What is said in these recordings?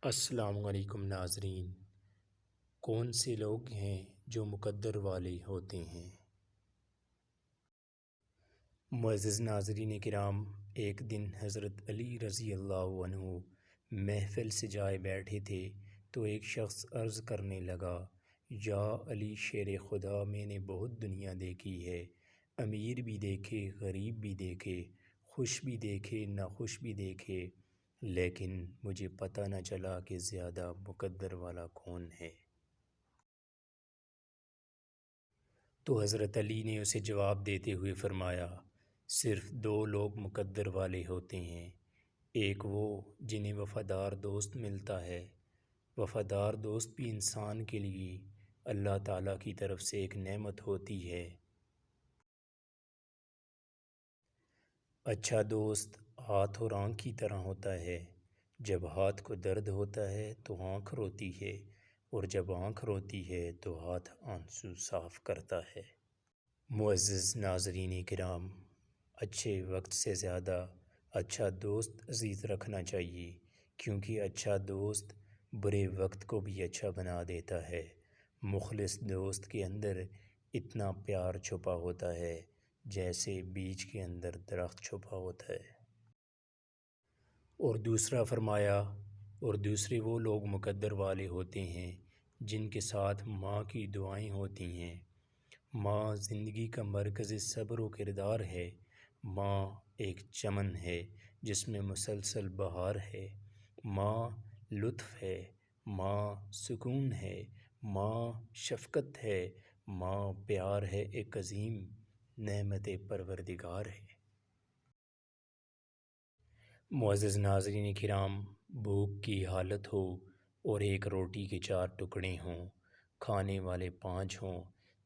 السلام علیکم ناظرین۔ کون سے لوگ ہیں جو مقدر والے ہوتے ہیں؟ معزز ناظرین کرام، ایک دن حضرت علی رضی اللہ عنہ محفل سے جائے بیٹھے تھے تو ایک شخص عرض کرنے لگا، یا علی شیر خدا، میں نے بہت دنیا دیکھی ہے، امیر بھی دیکھے، غریب بھی دیکھے، خوش بھی دیکھے، ناخوش بھی دیکھے، لیکن مجھے پتہ نہ چلا کہ زیادہ مقدر والا کون ہے۔ تو حضرت علی نے اسے جواب دیتے ہوئے فرمایا، صرف دو لوگ مقدر والے ہوتے ہیں، ایک وہ جنہیں وفادار دوست ملتا ہے۔ وفادار دوست بھی انسان کے لیے اللہ تعالیٰ کی طرف سے ایک نعمت ہوتی ہے۔ اچھا دوست ہاتھ اور آنکھ کی طرح ہوتا ہے، جب ہاتھ کو درد ہوتا ہے تو آنکھ روتی ہے، اور جب آنکھ روتی ہے تو ہاتھ آنسو صاف کرتا ہے۔ معزز ناظرین کرام، اچھے وقت سے زیادہ اچھا دوست عزیز رکھنا چاہیے، کیونکہ اچھا دوست برے وقت کو بھی اچھا بنا دیتا ہے۔ مخلص دوست کے اندر اتنا پیار چھپا ہوتا ہے جیسے بیج کے اندر درخت چھپا ہوتا ہے۔ اور دوسرا فرمایا، اور دوسرے وہ لوگ مقدر والے ہوتے ہیں جن کے ساتھ ماں کی دعائیں ہوتی ہیں۔ ماں زندگی کا مرکز صبر و کردار ہے۔ ماں ایک چمن ہے جس میں مسلسل بہار ہے۔ ماں لطف ہے، ماں سکون ہے، ماں شفقت ہے، ماں پیار ہے، ایک عظیم نعمت پروردگار ہے۔ معزز ناظرین کرام، بھوک کی حالت ہو اور ایک روٹی کے 4 ٹکڑے ہوں، کھانے والے 5 ہوں،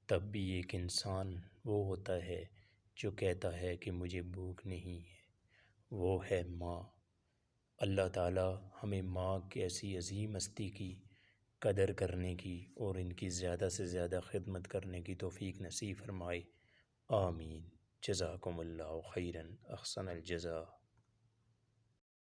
تب بھی ایک انسان وہ ہوتا ہے جو کہتا ہے کہ مجھے بھوک نہیں ہے، وہ ہے ماں۔ اللہ تعالی ہمیں ماں کی ایسی عظیم ہستی کی قدر کرنے کی اور ان کی زیادہ سے زیادہ خدمت کرنے کی توفیق نصیب فرمائے، آمین۔ جزاکم اللہ خیراً، احسن الجزا۔